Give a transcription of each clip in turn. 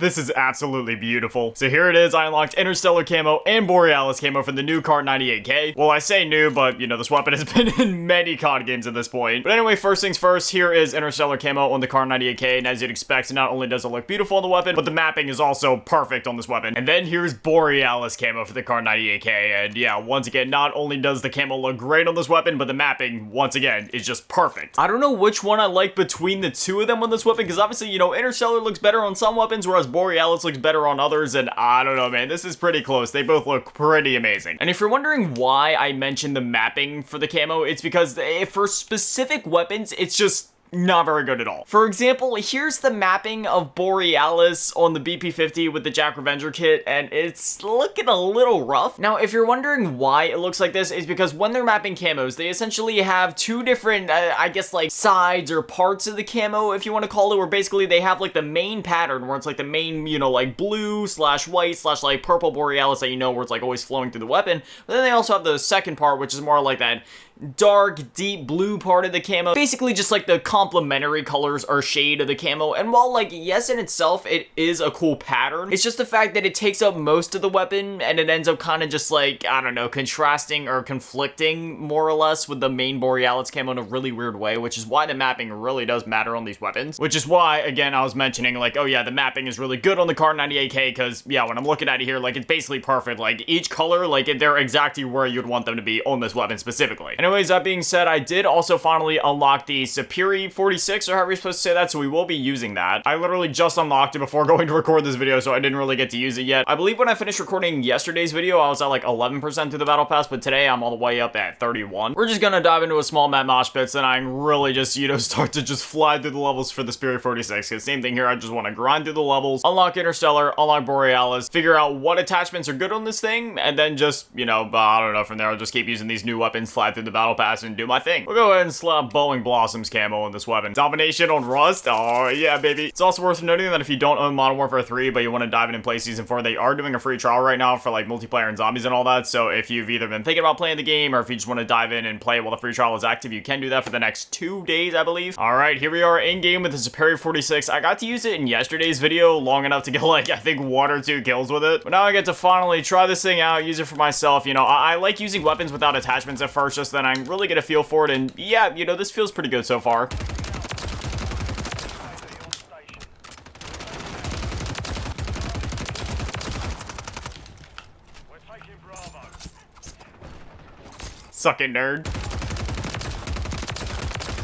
This is absolutely beautiful. So here it is, I unlocked Interstellar Camo and Borealis Camo for the new KAR98K. Well, I say new, but, you know, this weapon has been in many COD games at this point. But anyway, first things first, here is Interstellar Camo on the KAR98K, and as you'd expect, not only does it look beautiful on the weapon, but the mapping is also perfect on this weapon. And then here's Borealis Camo for the KAR98K, and yeah, once again, not only does the camo look great on this weapon, but the mapping, once again, is just perfect. I don't know which one I like between the two of them on this weapon, because obviously, you know, Interstellar looks better on some weapons, whereas Borealis looks better on others, and I don't know, man, this is pretty close. They both look pretty amazing. And if you're wondering why I mentioned the mapping for the camo, it's because for specific weapons, it's just not very good at all. For example, here's the mapping of Borealis on the BP50 with the Jack Revenger kit, and it's looking a little rough. Now, if you're wondering why it looks like this, is because when they're mapping camos, they essentially have two different, I guess, like, sides or parts of the camo, if you want to call it, where basically they have, like, the main pattern, where it's, like, the main, you know, like, blue slash white slash, like, purple Borealis that you know, where it's, like, always flowing through the weapon. But then they also have the second part, which is more like that dark, deep blue part of the camo. Basically just like the complementary colors or shade of the camo. And while, like, yes, in itself, it is a cool pattern, it's just the fact that it takes up most of the weapon and it ends up kind of just like, I don't know, contrasting or conflicting more or less with the main Borealis camo in a really weird way, which is why the mapping really does matter on these weapons. Which is why, again, I was mentioning, like, oh yeah, the mapping is really good on the KAR98K, because, yeah, when I'm looking at it here, like, it's basically perfect. Like, each color, like, they're exactly where you'd want them to be on this weapon specifically. Anyways, that being said, I did also finally unlock the Superi 46, or however you're supposed to say that, so we will be using that. I literally just unlocked it before going to record this video, so I didn't really get to use it yet. I believe when I finished recording yesterday's video, I was at like 11% through the battle pass, but today I'm all the way up at 31. We're just gonna dive into a small map mosh pits, and I really just, you know, start to just fly through the levels for the Superi 46, because same thing here, I just want to grind through the levels, unlock Interstellar, unlock Borealis, figure out what attachments are good on this thing, and then just, you know, I don't know, from there I'll just keep using these new weapons, fly through the battle pass, and do my thing. We'll go ahead and slap Bowling Blossoms camo on this weapon. Domination on Rust? Oh, yeah, baby. It's also worth noting that if you don't own Modern Warfare 3, but you want to dive in and play Season 4, they are doing a free trial right now for, like, multiplayer and zombies and all that, so if you've either been thinking about playing the game, or if you just want to dive in and play while the free trial is active, you can do that for the next 2 days, I believe. Alright, here we are in-game with the Superi 46. I got to use it in yesterday's video long enough to get, like, I think 1 or 2 kills with it, but now I get to finally try this thing out, use it for myself. You know, I like using weapons without attachments at first, just then I really get a feel for it, and yeah, you know, this feels pretty good so far. Suck it, nerd.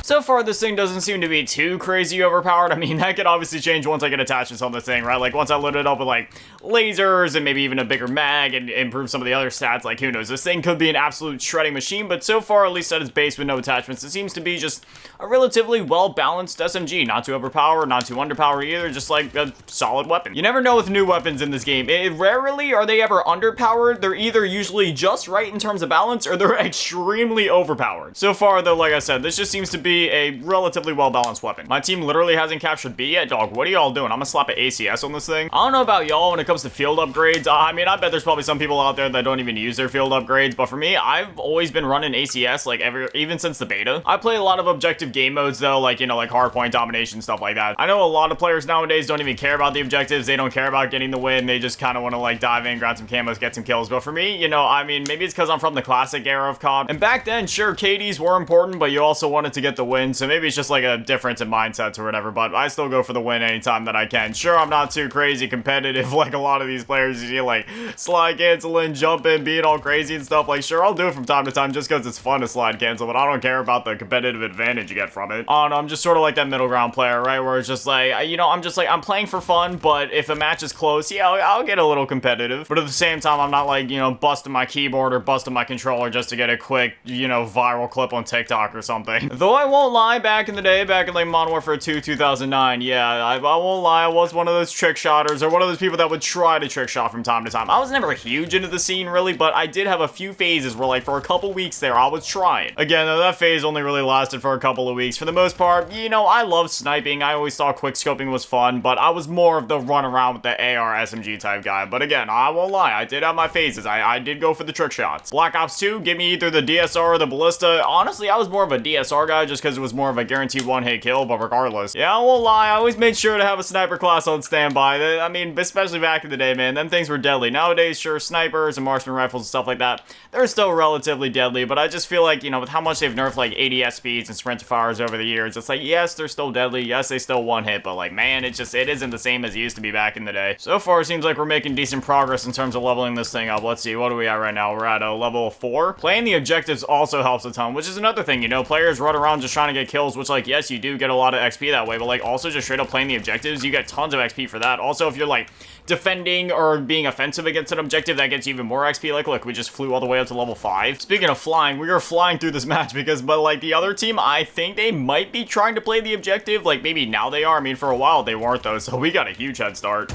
So far, this thing doesn't seem to be too crazy overpowered. I mean, that could obviously change once I get attachments on this thing, right? Like, once I load it up with, like, lasers and maybe even a bigger mag and improve some of the other stats, like, who knows? This thing could be an absolute shredding machine, but so far, at least at its base with no attachments, it seems to be just a relatively well-balanced SMG. Not too overpowered, not too underpowered either, just, like, a solid weapon. You never know with new weapons in this game. Rarely are they ever underpowered. They're either usually just right in terms of balance, or they're extremely overpowered. So far, though, like I said, this just seems to be a relatively well-balanced weapon. My team literally hasn't captured B yet. Dog, what are y'all doing? I'm gonna slap an ACS on this thing. I don't know about y'all when it comes to field upgrades. I mean, I bet there's probably some people out there that don't even use their field upgrades, but for me, I've always been running ACS, like, even since the beta. I play a lot of objective game modes, though, like, you know, like hardpoint domination, stuff like that. I know a lot of players nowadays don't even care about the objectives. They don't care about getting the win. They just kind of want to, like, dive in, grab some camos, get some kills. But for me, you know, I mean, maybe it's because I'm from the classic era of COD. And back then, sure, KDs were important, but you also wanted to get the win, so maybe it's just like a difference in mindsets or whatever, but I still go for the win anytime that I can. Sure, I'm not too crazy competitive like a lot of these players. You see, like, slide canceling, jumping, being all crazy and stuff. Like, sure, I'll do it from time to time just because it's fun to slide cancel, but I don't care about the competitive advantage you get from it. I don't know, I'm just sort of like that middle ground player, right, where it's just like, you know, I'm just like, I'm playing for fun, but if a match is close, yeah, I'll get a little competitive, but at the same time, I'm not like, you know, busting my keyboard or busting my controller just to get a quick, you know, viral clip on TikTok or something. Though I won't lie, back in the day, back in like Modern Warfare 2, 2009, yeah, I won't lie, I was one of those trick shotters, or one of those people that would try to trick shot from time to time. I was never huge into the scene, really, but I did have a few phases where, like, for a couple weeks there, I was trying. Again, though, that phase only really lasted for a couple of weeks. For the most part, you know, I love sniping. I always thought quick scoping was fun, but I was more of the run around with the AR SMG type guy. But again, I won't lie, I did have my phases. I did go for the trick shots. Black Ops 2, give me either the DSR or the Ballista. Honestly, I was more of a DSR guy just because it was more of a guaranteed one-hit kill, but regardless. Yeah, I won't lie, I always made sure to have a sniper class on standby. I mean, especially back in the day, man, them things were deadly. Nowadays, sure, snipers and marksman rifles and stuff like that, they're still relatively deadly, but I just feel like, you know, with how much they've nerfed, like, ADS speeds and sprint fires over the years, it's like, yes, they're still deadly, yes, they still one-hit, but, like, man, it isn't the same as it used to be back in the day. So far, it seems like we're making decent progress in terms of leveling this thing up. Let's see, what are we at right now? We're at a level 4. Playing the objectives also helps a ton, which is another thing, you know, players run around just trying to get kills, which, like, yes, you do get a lot of XP that way, but, like, also just straight up playing the objectives, you get tons of XP for that. Also, if you're, like, defending or being offensive against an objective, that gets you even more XP. Like, look, we just flew all the way up to level 5. Speaking of flying, we are flying through this match but, like, the other team, I think they might be trying to play the objective. Like, maybe now they are. I mean, for a while, they weren't, though, so we got a huge head start.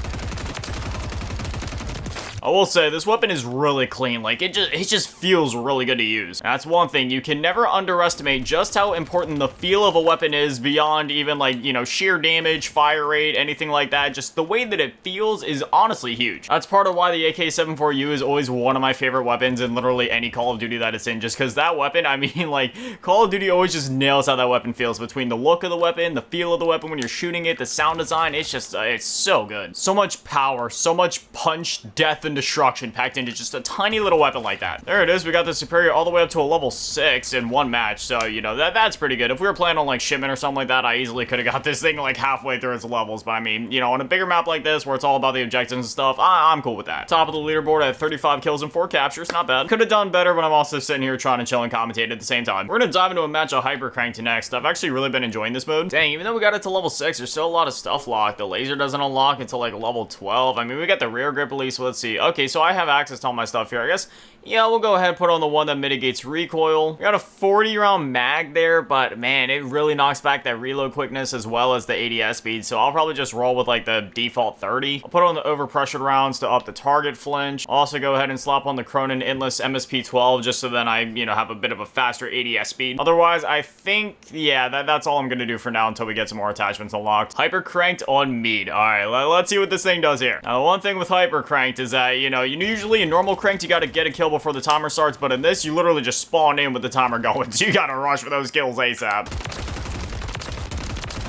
I will say, this weapon is really clean. Like, it just feels really good to use. That's one thing. You can never underestimate just how important the feel of a weapon is beyond even, like, you know, sheer damage, fire rate, anything like that. Just the way that it feels is honestly huge. That's part of why the AK-74U is always one of my favorite weapons in literally any Call of Duty that it's in. Just because that weapon, I mean, like, Call of Duty always just nails how that weapon feels. Between the look of the weapon, the feel of the weapon when you're shooting it, the sound design, it's just, it's so good. So much power, so much punch, death, and destruction packed into just a tiny little weapon like that. There it is. We got the superior all the way up to a level 6 in one match, so, you know, that's pretty good. If we were playing on, like, shipment or something like that, I easily could have got this thing, like, halfway through its levels, but I mean, you know, on a bigger map like this, where it's all about the objectives and stuff, I'm cool with that. Top of the leaderboard at 35 kills and 4 captures, not bad. Could have done better, but I'm also sitting here trying to chill and commentate at the same time. We're gonna dive into a match of Hyper Cranked next. I've actually really been enjoying this mode. Dang, even though we got it to level 6, there's still a lot of stuff locked. The laser doesn't unlock until, like, level 12. I mean, we got the rear grip release, so let's see. Okay, so I have access to all my stuff here. I guess, yeah, we'll go ahead and put on the one that mitigates recoil. We got a 40 round mag there, but man, it really knocks back that reload quickness as well as the ADS speed, so I'll probably just roll with, like, the default 30. I'll put on the overpressured rounds to up the target flinch. I'll also go ahead and slap on the Cronin Endless MSP12 just so then I, you know, have a bit of a faster ADS speed. Otherwise, I think, yeah, that's all I'm gonna do for now until we get some more attachments unlocked. Hyper Cranked on Mead. Alright, let's see what this thing does here. Now, the one thing with Hyper Cranked is that, you know, usually in normal cranked, you gotta get a kill before the timer starts, but in this, you literally just spawn in with the timer going, so you gotta rush for those kills ASAP.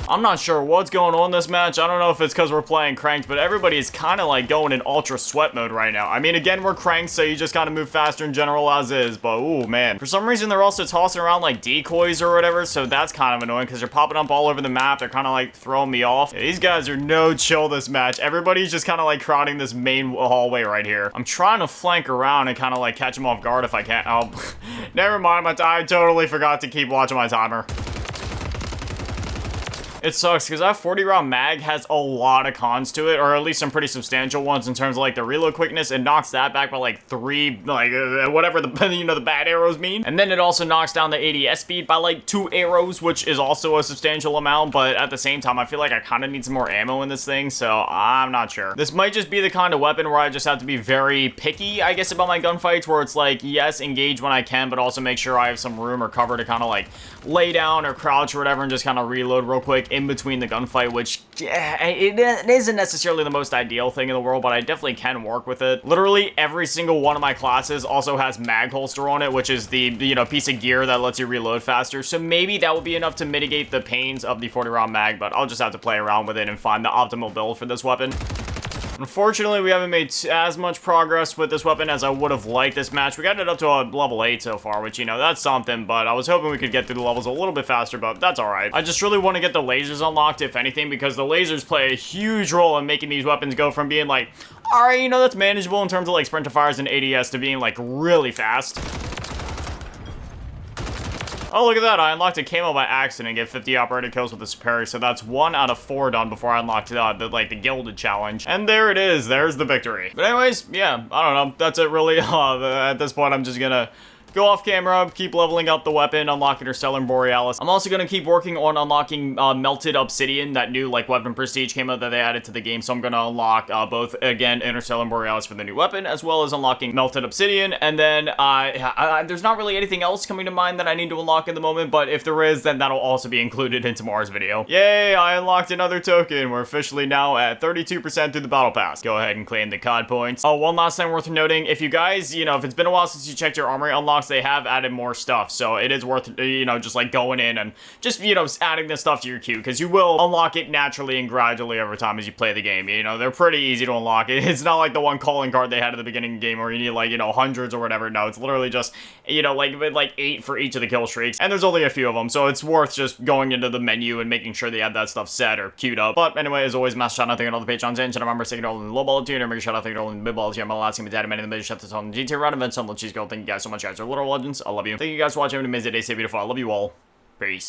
I'm not sure what's going on this match. I don't know if it's because we're playing cranked, but everybody is kind of like going in ultra sweat mode right now. I mean, again, we're cranked, so you just gotta move faster in general as is, but ooh, man. For some reason, they're also tossing around like decoys or whatever, so that's kind of annoying because they're popping up all over the map. They're kind of like throwing me off. Yeah, these guys are no chill this match. Everybody's just kind of like crowding this main hallway right here. I'm trying to flank around and kind of like catch them off guard if I can. Oh, never mind. I totally forgot to keep watching my timer. It sucks because that 40 round mag has a lot of cons to it, or at least some pretty substantial ones in terms of like the reload quickness. It knocks that back by like 3, like whatever the, you know, the bad arrows mean. And then it also knocks down the ADS speed by like 2 arrows, which is also a substantial amount. But at the same time, I feel like I kind of need some more ammo in this thing, so I'm not sure. This might just be the kind of weapon where I just have to be very picky, I guess, about my gunfights, where it's like, yes, engage when I can, but also make sure I have some room or cover to kind of like lay down or crouch or whatever and just kind of reload real quick in between the gunfight, which it isn't necessarily the most ideal thing in the world, but I definitely can work with it. Literally every single one of my classes also has mag holster on it, which is the, you know, piece of gear that lets you reload faster, so maybe that would be enough to mitigate the pains of the 40 round mag, but I'll just have to play around with it and find the optimal build for this weapon. Unfortunately, we haven't made as much progress with this weapon as I would have liked this match. We got it up to a level 8 so far, which, you know, that's something, but I was hoping we could get through the levels a little bit faster, but that's alright. I just really want to get the lasers unlocked, if anything, because the lasers play a huge role in making these weapons go from being like, alright, you know, that's manageable in terms of like sprint to fires and ADS to being like really fast. Oh, look at that. I unlocked a camo by accident and get 50 operator kills with the superior, so that's 1 out of 4 done before I unlocked the gilded challenge. And there it is. There's the victory. But anyways, yeah, I don't know. That's it really. At this point, I'm just gonna go off camera, keep leveling up the weapon, unlock Interstellar and Borealis. I'm also gonna keep working on unlocking Melted Obsidian, that new like weapon prestige camo that they added to the game. So I'm gonna unlock both, again, Interstellar and Borealis for the new weapon, as well as unlocking Melted Obsidian. And then there's not really anything else coming to mind that I need to unlock at the moment, but if there is, then that'll also be included in tomorrow's video. Yay, I unlocked another token. We're officially now at 32% through the battle pass. Go ahead and claim the COD points. Oh, one last thing worth noting, if you guys, you know, if it's been a while since you checked your armory unlocks, honest, they have added more stuff, so it is worth, you know, just like going in and just, you know, adding this stuff to your queue, because you will unlock it naturally and gradually over time as you play the game. You know, they're pretty easy to unlock. It's not like the one calling card they had at the beginning of the game where you need, like, you know, hundreds or whatever. No, it's literally just, you know, like 8 for each of the kill streaks, and there's only a few of them, so it's worth just going into the menu and making sure they have that stuff set or queued up. But anyway, as always, massive shout out to all the Patrons and channel members, taking all in the low ball tier, and make a shout out to all in the mid ball tier. I'm asking my dad, many of the major shout outs on the GT round events, on the cheese girl. Thank you guys so much, guys. Are little legends. I love you. Thank you guys for watching. Have an amazing day. Stay beautiful. I love you all. Peace.